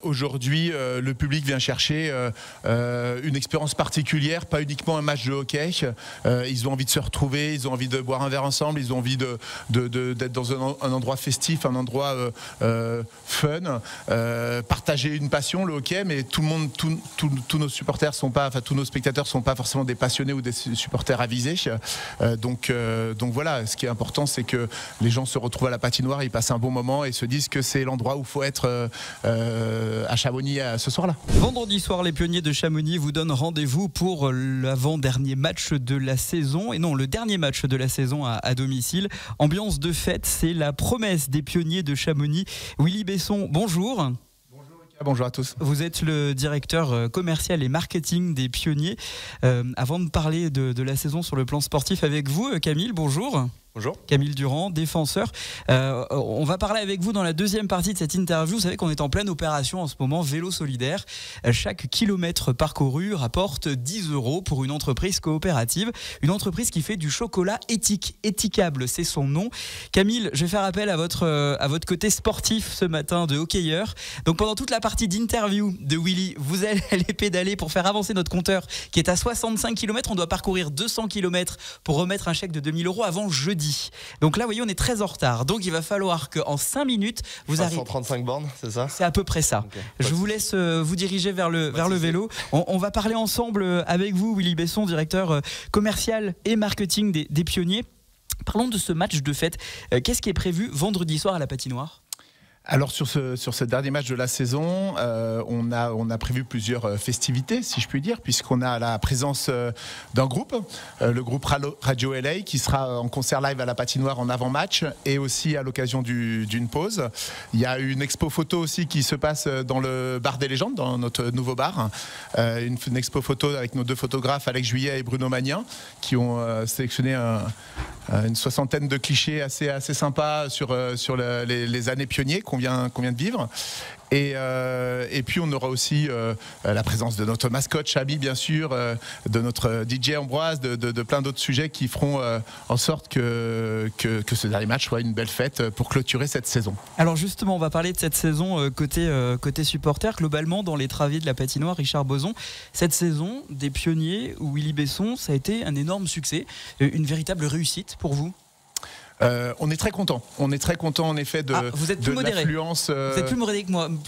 Aujourd'hui, le public vient chercher une expérience particulière, pas uniquement un match de hockey. Ils ont envie de se retrouver, ils ont envie de boire un verre ensemble, ils ont envie d'être dans un endroit festif, un endroit fun, partager une passion, le hockey. Mais tout le monde, tous nos supporters sont pas, enfin tous nos spectateurs sont pas forcément des passionnés ou des supporters avisés. Donc voilà, ce qui est important, c'est que les gens se retrouvent à la patinoire, ils passent un bon moment et se disent que c'est l'endroit où il faut être à Chamonix ce soir-là. Vendredi soir, les Pionniers de Chamonix vous donnent rendez-vous pour l'avant-dernier match de la saison, et non, le dernier match de la saison à domicile. Ambiance de fête, c'est la promesse des Pionniers de Chamonix. Willy Besson, bonjour. Bonjour à tous. Vous êtes le directeur commercial et marketing des Pionniers. Avant de parler de la saison sur le plan sportif avec vous, Camille, bonjour. Bonjour. Camille Durand, défenseur. On va parler avec vous dans la deuxième partie de cette interview. Vous savez qu'on est en pleine opération en ce moment, vélo solidaire. Chaque kilomètre parcouru rapporte 10 € pour une entreprise coopérative. Une entreprise qui fait du chocolat éthique. Éthicable, c'est son nom. Camille, je vais faire appel à votre côté sportif ce matin de hockeyeur. Donc pendant toute la partie d'interview de Willy, vous allez pédaler pour faire avancer notre compteur qui est à 65 km. On doit parcourir 200 km pour remettre un chèque de 2000 € avant jeudi. Donc là, vous voyez, on est très en retard. Donc il va falloir qu'en 5 minutes, vous arriviez. 135 bornes, c'est ça? C'est à peu près ça. Okay. Je vous laisse vous diriger vers le vélo. On va parler ensemble avec vous, Willy Besson, directeur commercial et marketing des Pionniers. Parlons de ce match de fête. Qu'est-ce qui est prévu vendredi soir à la patinoire ? Alors sur ce dernier match de la saison, on a prévu plusieurs festivités, si je puis dire, puisqu'on a la présence d'un groupe, le groupe Radio LA, qui sera en concert live à la patinoire en avant-match et aussi à l'occasion d'une pause. Il y a une expo photo aussi qui se passe dans le bar des légendes, dans notre nouveau bar. Une expo photo avec nos deux photographes, Alex Juillet et Bruno Magnin, qui ont sélectionné une soixantaine de clichés assez sympas sur les années Pionniers qu'on vient de vivre. Et puis on aura aussi la présence de notre mascotte Chabi, bien sûr, de notre DJ Ambroise, de plein d'autres sujets qui feront en sorte que ce dernier match soit une belle fête pour clôturer cette saison. Alors justement, on va parler de cette saison côté supporter. Globalement, dans les travées de la patinoire, Richard Boson, cette saison des Pionniers ou Willy Besson, ça a été un énorme succès, une véritable réussite pour vous. On est très content. On est très content en effet de l'affluence. Vous êtes plus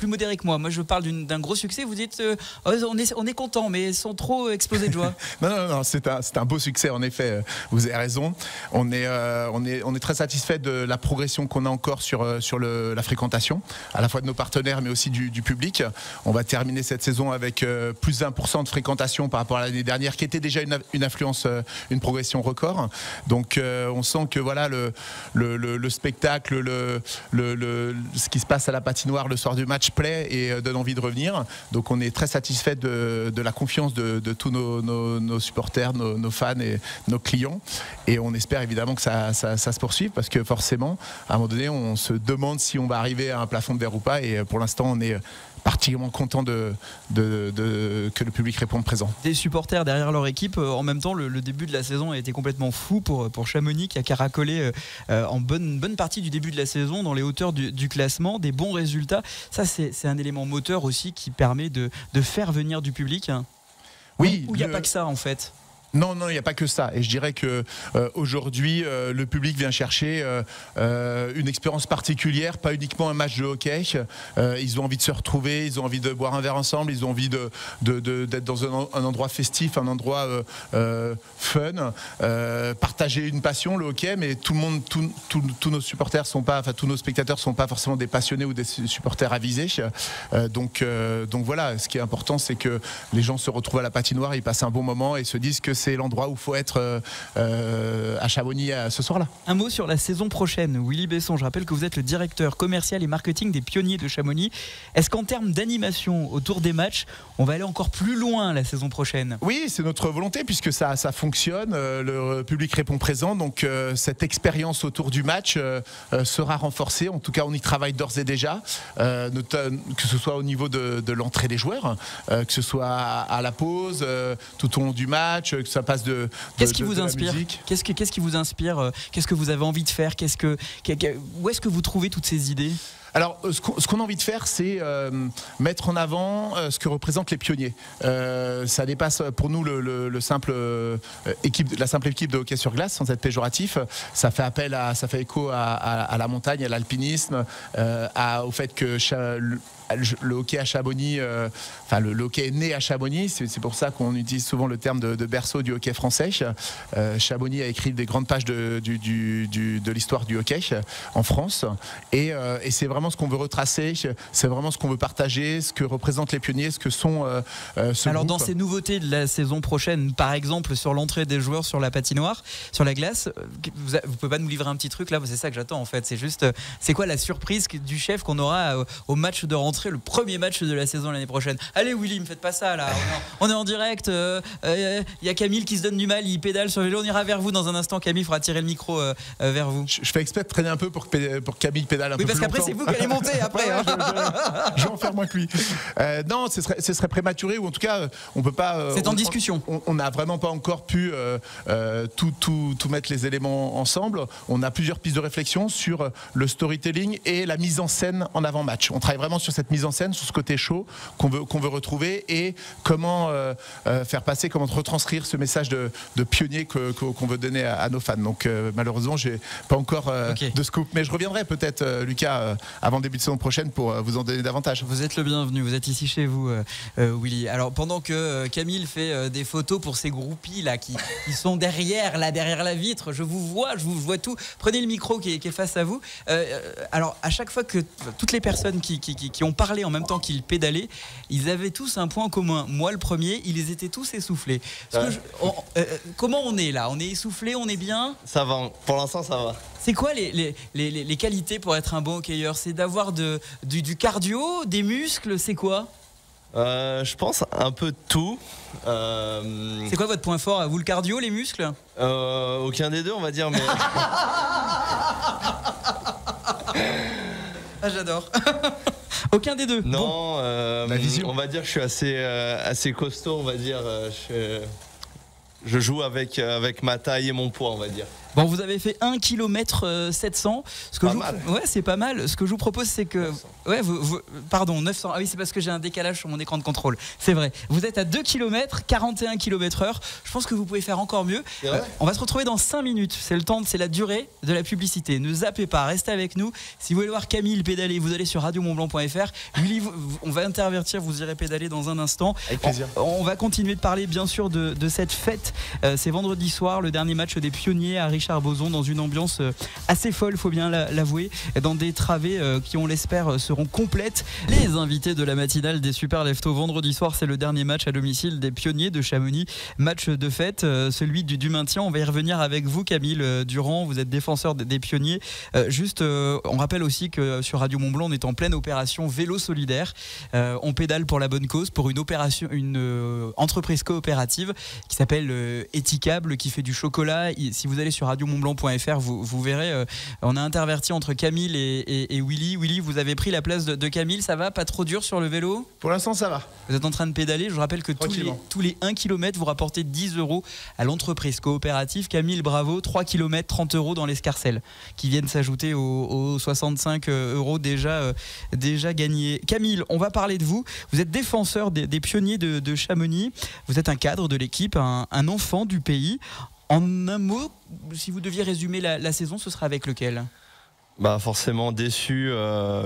modéré que moi. Moi, je parle d'un gros succès. Vous dites, on est content, mais sans trop exploser de joie. non, c'est un beau succès en effet. Vous avez raison. On est très satisfait de la progression qu'on a encore sur la fréquentation, à la fois de nos partenaires, mais aussi du public. On va terminer cette saison avec plus d'1% de fréquentation par rapport à l'année dernière, qui était déjà une affluence, une progression record. Donc, on sent que voilà le spectacle, ce qui se passe à la patinoire le soir du match plaît et donne envie de revenir. Donc on est très satisfait de la confiance de tous nos supporters, nos fans et nos clients. Et on espère évidemment que ça se poursuive, parce que forcément, à un moment donné, on se demande si on va arriver à un plafond de verre ou pas. Et pour l'instant, on est particulièrement content que le public réponde présent. Des supporters derrière leur équipe. En même temps, le début de la saison a été complètement fou pour Chamonix, qui a caracolé en bonne partie du début de la saison dans les hauteurs du classement, des bons résultats. Ça, c'est un élément moteur aussi qui permet de faire venir du public. Oui. Ou il n'y a pas que ça en fait. Non, il n'y a pas que ça. Et je dirais que aujourd'hui, le public vient chercher une expérience particulière, pas uniquement un match de hockey. Ils ont envie de se retrouver, ils ont envie de boire un verre ensemble, ils ont envie d'être dans un endroit festif, un endroit fun, partager une passion, le hockey. Mais tout le monde, tous nos supporters sont pas, enfin tous nos spectateurs sont pas forcément des passionnés ou des supporters avisés. Donc voilà, ce qui est important, c'est que les gens se retrouvent à la patinoire, ils passent un bon moment et se disent que c'est l'endroit où il faut être à Chamonix ce soir-là. Un mot sur la saison prochaine. Willy Besson, je rappelle que vous êtes le directeur commercial et marketing des Pionniers de Chamonix. Est-ce qu'en termes d'animation autour des matchs, on va aller encore plus loin la saison prochaine ? Oui, c'est notre volonté, puisque ça fonctionne. Le public répond présent. Donc cette expérience autour du match sera renforcée. En tout cas, on y travaille d'ores et déjà, que ce soit au niveau de l'entrée des joueurs, que ce soit à la pause, tout au long du match, que ça passe Qu'est-ce qui vous inspire ? Qu'est-ce qui vous inspire ? Qu'est-ce que vous avez envie de faire ? Où est-ce que vous trouvez toutes ces idées ? Alors, ce qu'on a envie de faire, c'est mettre en avant ce que représentent les pionniers. Ça dépasse pour nous la simple équipe de hockey sur glace, sans être péjoratif. Ça fait écho à la montagne, à l'alpinisme, au fait que le hockey à Chamonix, le hockey est né à Chamonix. C'est pour ça qu'on utilise souvent le terme de berceau du hockey français. Chamonix a écrit des grandes pages de l'histoire du hockey en France. Et c'est vraiment ce qu'on veut retracer, c'est vraiment ce qu'on veut partager, ce que représentent les pionniers, ce que sont ce Alors groupe. Dans ces nouveautés de la saison prochaine, par exemple sur l'entrée des joueurs sur la patinoire, sur la glace, vous pouvez pas nous livrer un petit truc là? C'est ça que j'attends en fait. C'est juste, c'est quoi la surprise du chef qu'on aura au match de rentrée, le premier match de la saison l'année prochaine? Allez Willy, me faites pas ça là. On est en direct. Il y a Camille qui se donne du mal, il pédale sur le vélo. On ira vers vous dans un instant. Camille fera tirer le micro vers vous. Je fais exprès de traîner un peu pour que Camille pédale un peu plus longtemps. Oui, parce qu'après c'est vous qui allez monter après. Je vais en faire moins que lui. Non, ce serait prématuré, ou en tout cas on peut pas. C'est en discussion. On n'a vraiment pas encore pu tout mettre les éléments ensemble. On a plusieurs pistes de réflexion sur le storytelling et la mise en scène en avant-match. On travaille vraiment sur cette mise en scène, sur ce côté chaud qu'on veut retrouver, et comment faire passer, comment retranscrire ce message de pionnier qu'on veut donner à nos fans. Donc malheureusement, j'ai pas encore de scoop, mais je reviendrai peut-être, Lucas, avant le début de saison prochaine pour vous en donner davantage. Vous êtes le bienvenu, vous êtes ici chez vous, Willy. Alors pendant que Camille fait des photos pour ces groupies là qui sont derrière la vitre, je vous vois tout. Prenez le micro qui est face à vous. Alors à chaque fois que toutes les personnes qui ont parlé en même temps qu'ils pédalaient, ils avaient tous un point commun. Moi le premier, ils étaient tous essoufflés. Comment on est là? On est essoufflé, on est bien? Ça va, pour l'instant ça va. C'est quoi les qualités pour être un bon hockeyeur? C'est d'avoir du cardio, des muscles, c'est quoi? Je pense un peu de tout. C'est quoi votre point fort à vous? Le cardio, les muscles? Aucun des deux, on va dire, mais... Ah, j'adore. Aucun des deux. Non, la vision. on va dire que je suis assez costaud, on va dire. Je joue avec ma taille et mon poids, on va dire. Bon, vous avez fait 1 km 700. Ouais, c'est pas mal. Ce que je vous propose, c'est que... 900. Ouais, pardon, 900. Ah oui, c'est parce que j'ai un décalage sur mon écran de contrôle. C'est vrai. Vous êtes à 2 km, 41 km/h. Je pense que vous pouvez faire encore mieux. On va se retrouver dans 5 minutes. C'est la durée de la publicité. Ne zappez pas, restez avec nous. Si vous voulez voir Camille pédaler, vous allez sur radiomontblanc.fr. Willy, on va intervertir, vous irez pédaler dans un instant. Avec plaisir. On va continuer de parler, bien sûr, de cette fête. C'est vendredi soir, le dernier match des pionniers à Richard Boson, dans une ambiance assez folle, faut bien l'avouer, dans des travées qui, on l'espère, seront complètes. Les invités de la matinale des Super Leftos, vendredi soir, c'est le dernier match à domicile des pionniers de Chamonix. Match de fête, celui du maintien. On va y revenir avec vous, Camille Durand. Vous êtes défenseur des pionniers. On rappelle aussi que sur Radio Mont-Blanc, on est en pleine opération vélo solidaire. On pédale pour la bonne cause, pour une entreprise coopérative qui s'appelle Etikable, qui fait du chocolat. Si vous allez sur radiomontblanc.fr, vous verrez, on a interverti entre Camille et Willy. Willy, vous avez pris la place de Camille, ça va? Pas trop dur sur le vélo? Pour l'instant, ça va. Vous êtes en train de pédaler. Je vous rappelle que tous les 1 km, vous rapportez 10 € à l'entreprise coopérative. Camille, bravo, 3 km, 30 € dans l'escarcelle, qui viennent s'ajouter aux 65 € déjà gagnés. Camille, on va parler de vous. Vous êtes défenseur des pionniers de Chamonix. Vous êtes un cadre de l'équipe, un enfant du pays. En un mot, si vous deviez résumer la saison, ce serait avec lequel? Bah forcément déçu,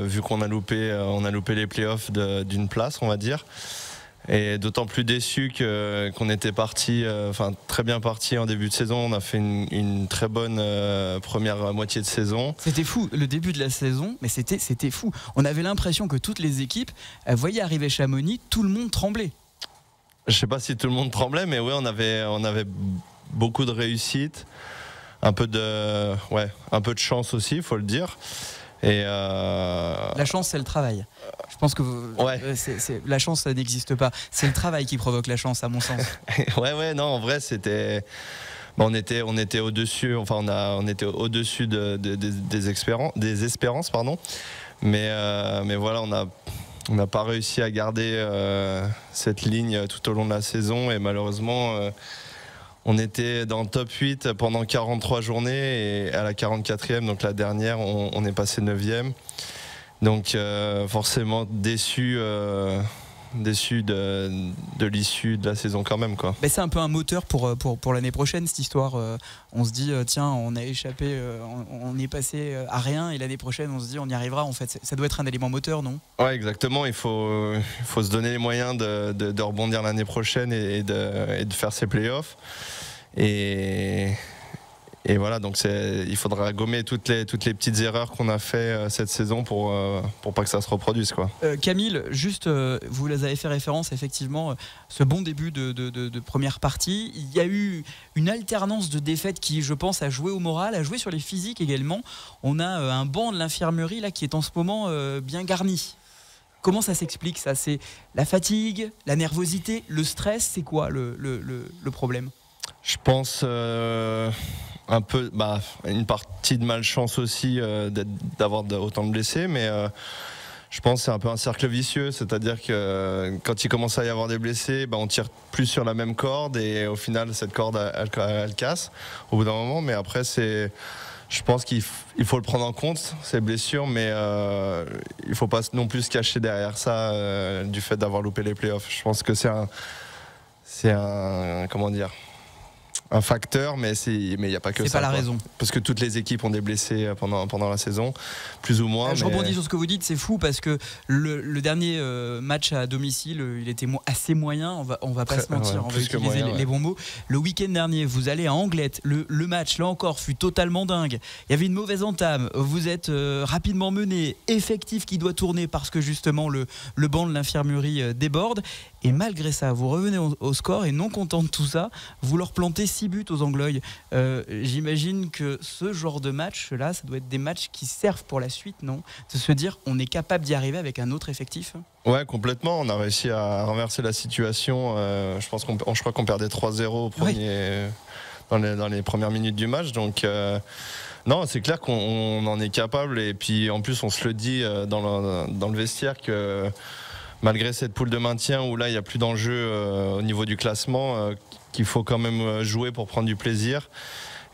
vu qu'on a loupé les playoffs d'une place, on va dire. Et d'autant plus déçu qu'on était très bien parti en début de saison. On a fait une très bonne première moitié de saison. C'était fou, le début de la saison, mais c'était fou. On avait l'impression que toutes les équipes voyaient arriver Chamonix, tout le monde tremblait. Je sais pas si tout le monde tremblait, mais oui, on avait beaucoup de réussite, un peu de chance aussi, il faut le dire. Et la chance, c'est le travail. Je pense que la chance, ça n'existe pas. C'est le travail qui provoque la chance, à mon sens. non, en vrai, c'était... on était au-dessus, on était au-dessus des espérances, pardon. Mais voilà, on n'a pas réussi à garder cette ligne tout au long de la saison, et malheureusement... on était dans le top 8 pendant 43 journées, et à la 44e, donc la dernière, on est passé 9e. Donc forcément déçu de l'issue de la saison quand même, quoi. C'est un peu un moteur pour l'année prochaine, cette histoire. On se dit tiens, on a échappé, on est passé à rien, et l'année prochaine on se dit on y arrivera. En fait, ça doit être un élément moteur, non? Ouais, exactement. Il faut se donner les moyens de rebondir l'année prochaine et de faire ses playoffs. Et voilà, donc il faudra gommer toutes les petites erreurs qu'on a fait cette saison pour pas que ça se reproduise, quoi. Camille, juste, vous les avez fait référence, effectivement, ce bon début de première partie. Il y a eu une alternance de défaites qui, je pense, a joué au moral, a joué sur les physiques également. On a un banc de l'infirmerie là qui est en ce moment bien garni. Comment ça s'explique, ça? C'est la fatigue, la nervosité, le stress? C'est quoi le problème? Je pense un peu une partie de malchance aussi d'avoir autant de blessés, mais je pense que c'est un peu un cercle vicieux, c'est-à-dire que quand il commence à y avoir des blessés, on tire plus sur la même corde et au final cette corde elle casse au bout d'un moment. Mais après je pense qu'il faut le prendre en compte, ces blessures, mais il ne faut pas non plus se cacher derrière ça du fait d'avoir loupé les playoffs. Je pense que c'est un comment dire, un facteur, mais il n'y a pas que ça. C'est pas la raison. Parce que toutes les équipes ont des blessés pendant la saison, plus ou moins. Je rebondis sur ce que vous dites, c'est fou parce que le dernier match à domicile, il était assez moyen, on va pas se mentir, on va utiliser les bons mots. Le week-end dernier, vous allez à Anglet, le match, là encore, fut totalement dingue. Il y avait une mauvaise entame, vous êtes rapidement mené, effectif qui doit tourner parce que justement le banc de l'infirmerie déborde. Et malgré ça, vous revenez au score et non content de tout ça, vous leur plantez 6 buts aux Anglois. J'imagine que ce genre de match-là, ça doit être des matchs qui servent pour la suite, non? De se dire, on est capable d'y arriver avec un autre effectif? Ouais, complètement. On a réussi à renverser la situation. Je crois qu'on perdait 3-0 dans les premières minutes du match. Donc, non, c'est clair qu'on en est capable. Et puis, en plus, on se le dit dans le vestiaire que malgré cette poule de maintien où là il n'y a plus d'enjeu au niveau du classement, qu'il faut quand même jouer pour prendre du plaisir.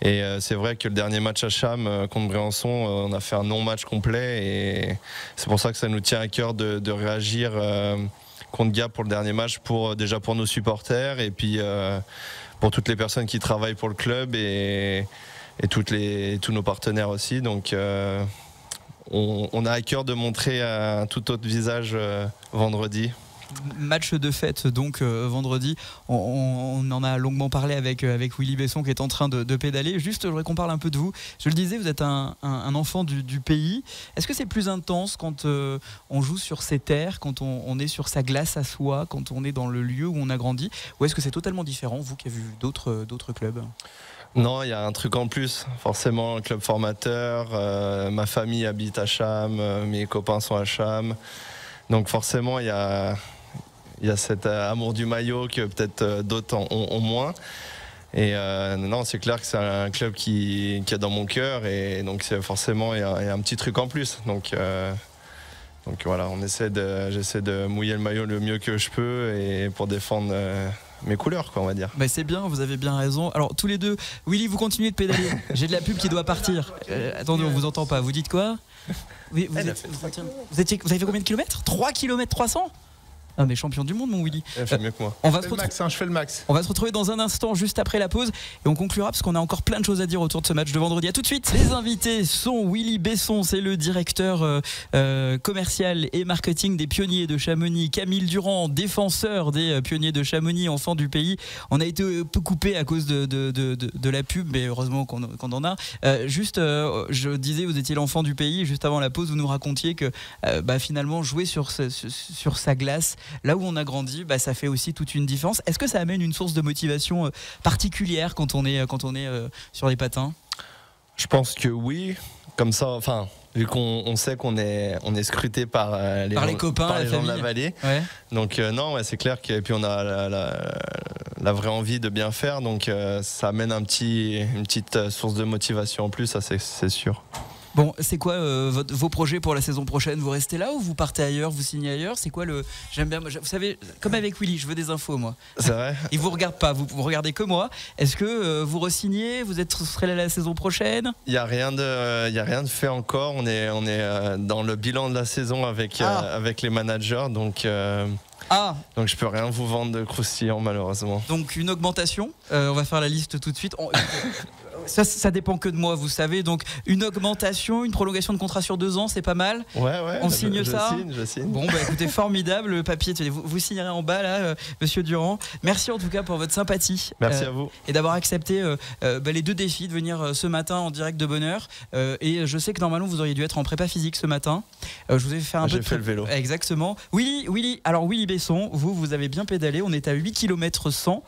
Et c'est vrai que le dernier match à Cham contre Briançon, on a fait un non-match complet et c'est pour ça que ça nous tient à cœur de réagir contre Gap pour le dernier match, déjà pour nos supporters et puis pour toutes les personnes qui travaillent pour le club et tous nos partenaires aussi. Donc on a à cœur de montrer un tout autre visage vendredi. Match de fête donc vendredi. On en a longuement parlé avec Willy Besson qui est en train de pédaler. Juste, je voudrais qu'on parle un peu de vous. Je le disais, vous êtes un enfant du pays. Est-ce que c'est plus intense quand on joue sur ses terres, quand on est sur sa glace à soi, quand on est dans le lieu où on a grandi, ou est-ce que c'est totalement différent, vous qui avez vu d'autres clubs? Non, il y a un truc en plus, forcément, club formateur, ma famille habite à Cham, mes copains sont à Cham, donc forcément il y a cet amour du maillot que peut-être d'autres ont moins. Et non, c'est clair que c'est un club qui est dans mon cœur et donc forcément il y a un petit truc en plus. Donc voilà, j'essaie de mouiller le maillot le mieux que je peux et pour défendre mes couleurs, quoi, on va dire. C'est bien, vous avez bien raison. Alors tous les deux, Willy, vous continuez de pédaler. J'ai de la pub qui doit partir. Attendez, on vous entend pas. Vous dites quoi? Vous avez fait combien de kilomètres? 3 km 300? Ah mais champion du monde mon Willy. Il fait mieux que moi. Je fais le max. On va se retrouver dans un instant juste après la pause et on conclura parce qu'on a encore plein de choses à dire autour de ce match de vendredi. À tout de suite. Les invités sont Willy Besson, c'est le directeur commercial et marketing des Pionniers de Chamonix. Camille Durand, défenseur des Pionniers de Chamonix, enfant du pays. On a été un peu coupé à cause de la pub, mais heureusement qu'on en a. Je disais, vous étiez l'enfant du pays. Juste avant la pause, vous nous racontiez que finalement jouer sur sa glace, là où on a grandi, ça fait aussi toute une différence. Est-ce que ça amène une source de motivation particulière quand on est sur les patins? Je pense que oui. Comme ça, enfin, vu qu'on sait qu'on est scruté par les copains, par la les gens famille. de la vallée. Ouais. Donc non, c'est clair que puis on a la vraie envie de bien faire. Donc ça amène une petite source de motivation en plus, ça c'est sûr. Bon, c'est quoi vos projets pour la saison prochaine? Vous restez là ou vous partez ailleurs, vous signez ailleurs? C'est quoi le... J'aime bien, vous savez, comme avec Willy, je veux des infos moi. C'est vrai? Il vous regarde pas, vous regardez que moi. Est-ce que vous re-signez? Vous serez là la saison prochaine? Il n'y a rien de fait encore. On est dans le bilan de la saison avec les managers, donc je peux rien vous vendre de croustillant malheureusement. Donc une augmentation, on va faire la liste tout de suite. Ça dépend que de moi, vous savez. Donc une augmentation, une prolongation de contrat sur 2 ans, c'est pas mal. Ouais. On signe ça. Je signe. Bon, bah écoutez, formidable. Le papier, vous signerez en bas là, Monsieur Durand. Merci en tout cas pour votre sympathie. Merci à vous. Et d'avoir accepté les 2 défis de venir ce matin en direct de bonne heure. Et je sais que normalement vous auriez dû être en prépa physique ce matin. Je vous ai fait un peu. J'ai fait le vélo. Exactement. Willy. Alors Willy Besson, vous avez bien pédalé. On est à 8 km 100.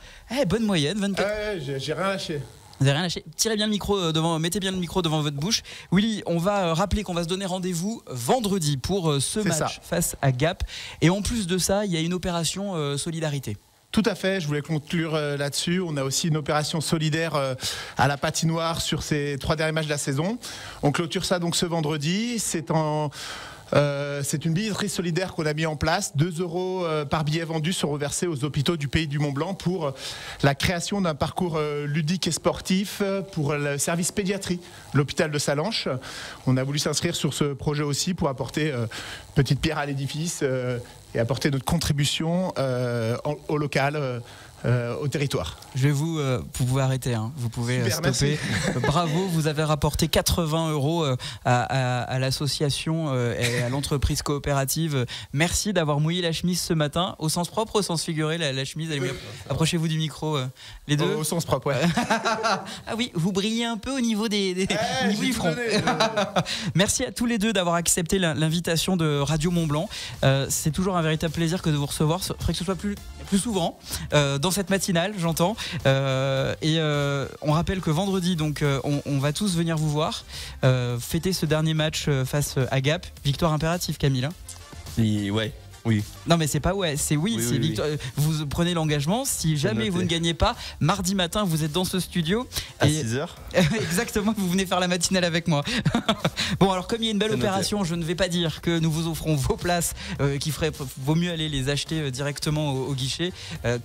Bonne moyenne, 24. J'ai rien lâché. Vous n'avez rien lâché. Tirez bien le micro mettez bien le micro devant votre bouche. Willy, on va rappeler qu'on va se donner rendez-vous vendredi pour ce match face à Gap. Et en plus de ça, il y a une opération solidarité. Tout à fait, je voulais conclure là-dessus. On a aussi une opération solidaire à la patinoire sur ces 3 derniers matchs de la saison. On clôture ça donc ce vendredi. C'est une billetterie solidaire qu'on a mis en place. 2 € par billet vendu sont reversés aux hôpitaux du Pays du Mont-Blanc pour la création d'un parcours ludique et sportif pour le service pédiatrie, l'hôpital de Sallanches. On a voulu s'inscrire sur ce projet aussi pour apporter petite pierre à l'édifice et apporter notre contribution au local. Au territoire. Vous pouvez arrêter, hein. Vous pouvez stopper. Bravo, vous avez rapporté 80 € à l'association et à l'entreprise coopérative. Merci d'avoir mouillé la chemise ce matin, au sens propre, au sens figuré, la chemise. Approchez-vous du micro, les deux. Au sens propre, ouais. Ah oui, vous brillez un peu au niveau niveau du front. Merci à tous les deux d'avoir accepté l'invitation de Radio Mont-Blanc. C'est toujours un véritable plaisir que de vous recevoir. Il faudrait que ce soit plus souvent dans cette matinale, j'entends. On rappelle que vendredi, donc, on va tous venir vous voir fêter ce dernier match face à Gap. Victoire impérative, Camille. Ouais. Oui. Non mais c'est pas c'est oui. Victoire. Vous prenez l'engagement. Si jamais vous ne gagnez pas, mardi matin vous êtes dans ce studio à 6h. Exactement, vous venez faire la matinale avec moi. Bon alors comme il y a une belle opération, je ne vais pas dire que nous vous offrons vos places, vaut mieux aller les acheter directement au guichet.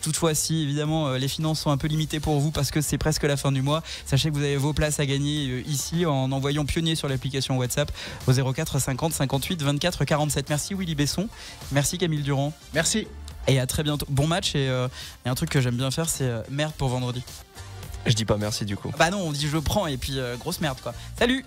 Toutefois si évidemment les finances sont un peu limitées pour vous parce que c'est presque la fin du mois, sachez que vous avez vos places à gagner ici en envoyant Pionnier sur l'application WhatsApp au 04 50 58 24 47. Merci Willy Besson. Merci Camille Durand. Merci. Et à très bientôt. Bon match et un truc que j'aime bien faire, c'est merde pour vendredi. Je dis pas merci du coup. Bah non, on dit je prends et puis grosse merde quoi. Salut.